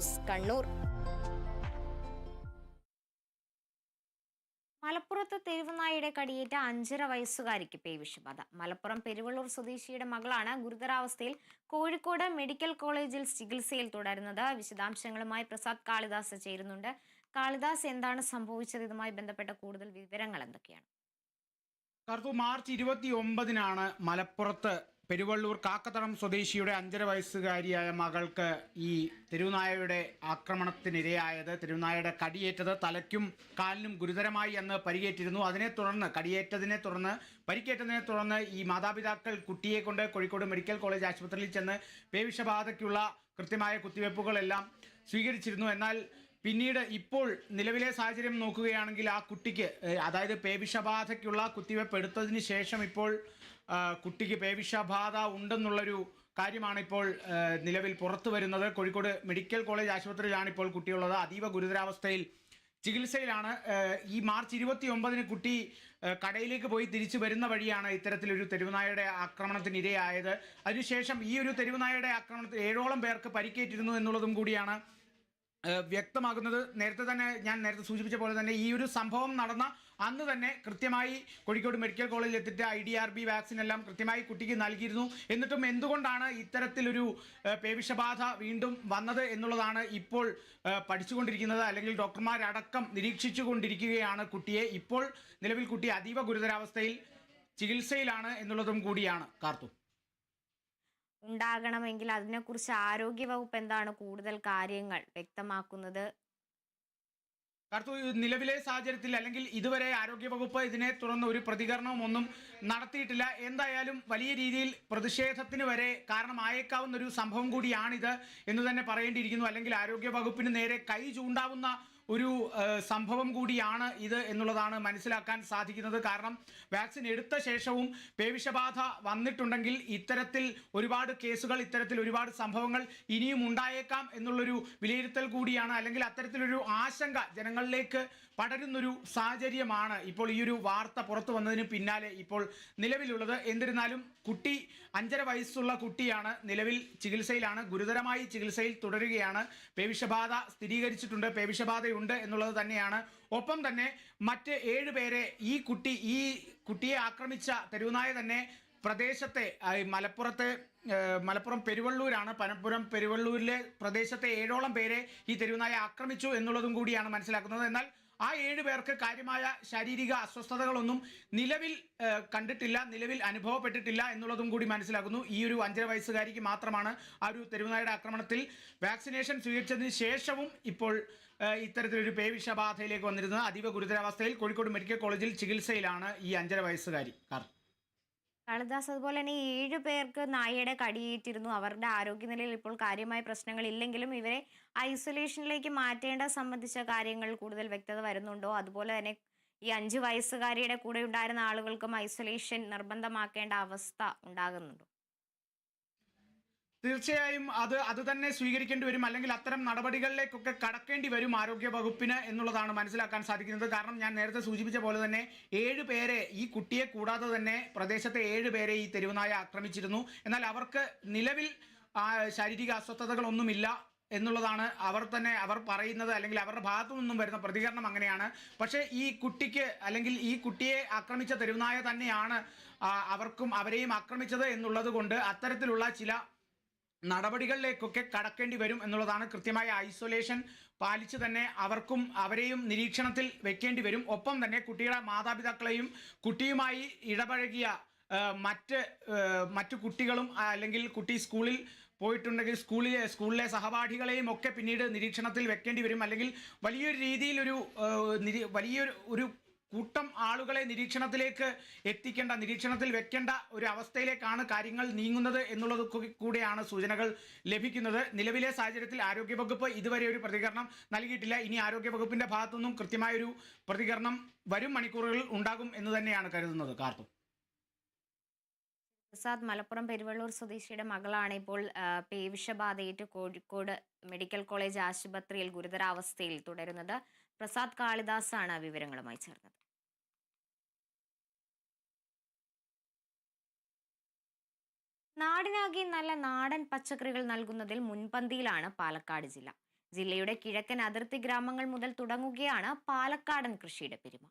News Kannur. മലപ്പുറത്ത് തെരുവുനായയുടെ കടിയേറ്റ 5.5 വയസ്സുകാരിക്ക് പേവിഷബാധ. മലപ്പുറം പെരുവള്ളൂർ സ്വദേശിയുടെ മകളാണ് ഗുരുതരാവസ്ഥയിൽ കോഴിക്കോട് മെഡിക്കൽ കോളേജിൽ ചികിത്സയിൽ തുടരുന്നത്. വിശദാംശങ്ങളുമായി പ്രസാദ് കാളിദാസ് ചേരുന്നുണ്ട്. കാളിദാസ്, എന്താണ് സംഭവിച്ചത്? ഇതുമായി ബന്ധപ്പെട്ട കൂടുതൽ വിവരങ്ങൾ എന്തൊക്കെയാണ്? മാർച്ച് 29-നാണ് മലപ്പുറത്ത് പെരുവള്ളൂർ കാക്കത്തടം സ്വദേശിയുടെ 5.5 വയസ്സുകാരിയായ മകൾക്ക് ഈ തെരുവുനായയുടെ ആക്രമണത്തിനിരയായത്. തെരുവുനായയുടെ കടിയേറ്റത് തലയ്ക്കും കാലിനും ഗുരുതരമായി എന്ന് പരിക്കേറ്റിരുന്നു. പരിക്കേറ്റതിനെ തുടർന്ന് ഈ മാതാപിതാക്കൾ കുട്ടിയെ കൊണ്ട് കോഴിക്കോട് മെഡിക്കൽ കോളേജ് ആശുപത്രിയിൽ ചെന്ന് പേവിഷബാധയ്ക്കുള്ള കൃത്യമായ കുത്തിവയ്പ്പുകളെല്ലാം സ്വീകരിച്ചിരുന്നു. എന്നാൽ പിന്നീട് ഇപ്പോൾ നിലവിലെ സാഹചര്യം നോക്കുകയാണെങ്കിൽ ആ കുട്ടിക്ക്, അതായത് പേവിഷബാധയ്ക്കുള്ള കുത്തിവയ്പ്പ് എടുത്തതിന് ശേഷം ഇപ്പോൾ കുട്ടിക്ക് പേവിഷബാധ ഉണ്ടെന്നുള്ളൊരു കാര്യമാണ് ഇപ്പോൾ നിലവിൽ പുറത്തു വരുന്നത്. കോഴിക്കോട് മെഡിക്കൽ കോളേജ് ആശുപത്രിയിലാണ് ഇപ്പോൾ കുട്ടിയുള്ളത്. അതീവ ഗുരുതരാവസ്ഥയിൽ ചികിത്സയിലാണ്. ഈ മാർച്ച് 29-ന് കുട്ടി കടയിലേക്ക് പോയി തിരിച്ചു വരുന്ന വഴിയാണ് ഇത്തരത്തിലൊരു തെരുവുനായയുടെ ആക്രമണത്തിനിരയായത്. അതിനുശേഷം ഈ ഒരു തെരുവുനായയുടെ ആക്രമണത്തിൽ 7ഓളം പേർക്ക് പരിക്കേറ്റിരുന്നു എന്നുള്ളതും കൂടിയാണ് വ്യക്തമാകുന്നത്. ഞാൻ നേരത്തെ സൂചിപ്പിച്ച പോലെ തന്നെ ഈ ഒരു സംഭവം നടന്ന അന്ന് തന്നെ കൃത്യമായി കോഴിക്കോട് മെഡിക്കൽ കോളേജിൽ എത്തിയിട്ട് IDRB വാക്സിൻ എല്ലാം കൃത്യമായി കുട്ടിക്ക് നൽകിയിരുന്നു. എന്നിട്ടും എന്തുകൊണ്ടാണ് ഇത്തരത്തിലൊരു പേവിഷബാധ വീണ്ടും വന്നത് എന്നുള്ളതാണ് ഇപ്പോൾ പഠിച്ചുകൊണ്ടിരിക്കുന്നത്. അല്ലെങ്കിൽ ഡോക്ടർമാരടക്കം നിരീക്ഷിച്ചു കൊണ്ടിരിക്കുകയാണ് കുട്ടിയെ. ഇപ്പോൾ നിലവിൽ കുട്ടി അതീവ ഗുരുതരാവസ്ഥയിൽ ചികിത്സയിലാണ് എന്നുള്ളതും കൂടിയാണ് കാർത്തു. ഉണ്ടാകണമെങ്കിൽ അതിനെക്കുറിച്ച് ആരോഗ്യവകുപ്പ് എന്താണ് കൂടുതൽ കാര്യങ്ങൾ വ്യക്തമാക്കുന്നത്? നിലവിലെ സാഹചര്യത്തിൽ അല്ലെങ്കിൽ ഇതുവരെ ആരോഗ്യവകുപ്പ് ഇതിനെ തുടർന്ന് ഒരു പ്രതികരണവും ഒന്നും നടത്തിയിട്ടില്ല. എന്തായാലും വലിയ രീതിയിൽ പ്രതിഷേധത്തിന് വരെ കാരണമായേക്കാവുന്ന ഒരു സംഭവം കൂടിയാണിത് എന്ന് തന്നെ പറയേണ്ടിയിരിക്കുന്നു. അല്ലെങ്കിൽ ആരോഗ്യവകുപ്പിന് നേരെ കൈ ചൂണ്ടാവുന്ന ഒരു സംഭവം കൂടിയാണ് ഇത് എന്നുള്ളതാണ് മനസ്സിലാക്കാൻ സാധിക്കുന്നത്. കാരണം വാക്സിൻ എടുത്ത ശേഷവും പേവിഷബാധ വന്നിട്ടുണ്ടെങ്കിൽ ഇത്തരത്തിൽ ഒരുപാട് കേസുകൾ, ഇത്തരത്തിൽ ഒരുപാട് സംഭവങ്ങൾ ഇനിയും ഉണ്ടായേക്കാം എന്നുള്ളൊരു വിലയിരുത്തൽ കൂടിയാണ്. അല്ലെങ്കിൽ അത്തരത്തിലൊരു ആശങ്ക ജനങ്ങളിലേക്ക് പടരുന്നൊരു സാഹചര്യമാണ് ഇപ്പോൾ ഈ ഒരു വാർത്ത പുറത്തു വന്നതിന് പിന്നാലെ ഇപ്പോൾ നിലവിലുള്ളത്. എന്നിരുന്നാലും കുട്ടി 5.5 വയസ്സുള്ള കുട്ടിയാണ്. നിലവിൽ ചികിത്സയിലാണ്, ഗുരുതരമായി ചികിത്സയിൽ തുടരുകയാണ്. പേവിഷബാധ സ്ഥിരീകരിച്ചിട്ടുണ്ട്, പേവിഷബാധയുണ്ട് എന്നുള്ളത് തന്നെയാണ്. ഒപ്പം തന്നെ മറ്റ് 7 പേരെ ഈ കുട്ടിയെ ആക്രമിച്ച തെരുവുനായ തന്നെ പ്രദേശത്തെ മലപ്പുറം പെരുവള്ളൂരാണ്. പെരുവള്ളൂരിലെ പ്രദേശത്തെ 7ഓളം പേരെ ഈ തെരുവുനായ ആക്രമിച്ചു എന്നുള്ളതും കൂടിയാണ് മനസ്സിലാക്കുന്നത്. എന്നാൽ ആ 7 പേർക്ക് കാര്യമായ ശാരീരിക അസ്വസ്ഥതകളൊന്നും നിലവിൽ കണ്ടിട്ടില്ല, നിലവിൽ അനുഭവപ്പെട്ടിട്ടില്ല എന്നുള്ളതും കൂടി മനസ്സിലാക്കുന്നു. ഈ ഒരു 5.5 വയസ്സുകാരിക്ക് മാത്രമാണ് ആ ഒരു തെരുവുനായയുടെ ആക്രമണത്തിൽ വാക്സിനേഷൻ സ്വീകരിച്ചതിന് ശേഷവും ഇപ്പോൾ ഇത്തരത്തിലൊരു പേവിഷബാധയിലേക്ക് വന്നിരുന്നത്. അതീവ ഗുരുതരാവസ്ഥയിൽ കോഴിക്കോട് മെഡിക്കൽ കോളേജിൽ ചികിത്സയിലാണ് ഈ 5.5 വയസ്സുകാരി. കാളിദാസ്, അതുപോലെ തന്നെ 7 പേർക്ക് നായയുടെ കടിയേറ്റിരുന്നു. അവരുടെ ആരോഗ്യനിലയിൽ ഇപ്പോൾ കാര്യമായ പ്രശ്നങ്ങൾ ഇല്ലെങ്കിലും ഇവരെ ഐസൊലേഷനിലേക്ക് മാറ്റേണ്ട സംബന്ധിച്ച കാര്യങ്ങൾ കൂടുതൽ വ്യക്തത വരുന്നുണ്ടോ? അതുപോലെ തന്നെ ഈ 5 വയസ്സുകാരിയുടെ കൂടെ ഉണ്ടായിരുന്ന ആളുകൾക്കും ഐസൊലേഷൻ നിർബന്ധമാക്കേണ്ട അവസ്ഥ ഉണ്ടാകുന്നുണ്ടോ? തീർച്ചയായും അത് തന്നെ സ്വീകരിക്കേണ്ടി വരും. അല്ലെങ്കിൽ അത്തരം നടപടികളിലേക്കൊക്കെ കടക്കേണ്ടി വരും ആരോഗ്യ വകുപ്പിന് എന്നുള്ളതാണ് മനസ്സിലാക്കാൻ സാധിക്കുന്നത്. കാരണം ഞാൻ നേരത്തെ സൂചിപ്പിച്ച പോലെ തന്നെ 7 പേരെ, ഈ കുട്ടിയെ കൂടാതെ തന്നെ പ്രദേശത്തെ 7 പേരെ ഈ തെരുവുനായ ആക്രമിച്ചിരുന്നു. എന്നാൽ അവർക്ക് നിലവിൽ ശാരീരിക അസ്വസ്ഥതകളൊന്നുമില്ല എന്നുള്ളതാണ് അവർ പറയുന്നത്. അല്ലെങ്കിൽ അവരുടെ ഭാഗത്തു നിന്നും വരുന്ന പ്രതികരണം അങ്ങനെയാണ്. പക്ഷേ ഈ കുട്ടിക്ക്, അല്ലെങ്കിൽ ഈ കുട്ടിയെ ആക്രമിച്ച തെരുവുനായ തന്നെയാണ് അവരെയും ആക്രമിച്ചത് എന്നുള്ളത് കൊണ്ട് അത്തരത്തിലുള്ള ചില നടപടികളിലേക്കൊക്കെ കടക്കേണ്ടി വരും എന്നുള്ളതാണ്. കൃത്യമായ ഐസൊലേഷൻ പാലിച്ച് തന്നെ അവരെയും നിരീക്ഷണത്തിൽ വെക്കേണ്ടി വരും. ഒപ്പം തന്നെ കുട്ടിയുടെ മാതാപിതാക്കളെയും കുട്ടിയുമായി ഇടപഴകിയ മറ്റ് കുട്ടികളും, അല്ലെങ്കിൽ കുട്ടി സ്കൂളിൽ പോയിട്ടുണ്ടെങ്കിൽ സ്കൂളിലെ സഹപാഠികളെയും ഒക്കെ പിന്നീട് നിരീക്ഷണത്തിൽ വെക്കേണ്ടി വരും. അല്ലെങ്കിൽ വലിയൊരു രീതിയിലൊരു വലിയൊരു കൂട്ടം ആളുകളെ നിരീക്ഷണത്തിൽ വെക്കേണ്ട ഒരു അവസ്ഥയിലേക്കാണ് കാര്യങ്ങൾ നീങ്ങുന്നത് എന്നുള്ളത് കൂടെയാണ് സൂചനകൾ ലഭിക്കുന്നത്. നിലവിലെ സാഹചര്യത്തിൽ ആരോഗ്യവകുപ്പ് ഇതുവരെ ഒരു പ്രതികരണം നൽകിയിട്ടില്ല. ഇനി ആരോഗ്യവകുപ്പിന്റെ ഭാഗത്തുനിന്നും കൃത്യമായൊരു പ്രതികരണം വരും മണിക്കൂറുകളിൽ ഉണ്ടാകും എന്ന് തന്നെയാണ് കരുതുന്നത്. കാർത്തു. പ്രസാദ്, മലപ്പുറം പെരുവള്ളൂർ സ്വദേശിയുടെ മകളാണ് ഇപ്പോൾ പേവിഷബാധയേറ്റ് കോഴിക്കോട് മെഡിക്കൽ കോളേജ് ആശുപത്രിയിൽ ഗുരുതരാവസ്ഥയിൽ തുടരുന്നത്. പ്രസാദ് കാളിദാസ് ആണ് വിവരങ്ങളുമായി ചേർന്നത്. നാടിനാകെ നല്ല നാടൻ പച്ചക്കറികൾ നൽകുന്നതിൽ മുൻപന്തിയിലാണ് പാലക്കാട് ജില്ല. ജില്ലയുടെ കിഴക്കൻ അതിർത്തി ഗ്രാമങ്ങൾ മുതൽ തുടങ്ങുകയാണ് പാലക്കാടൻ കൃഷിയുടെ പെരുമ.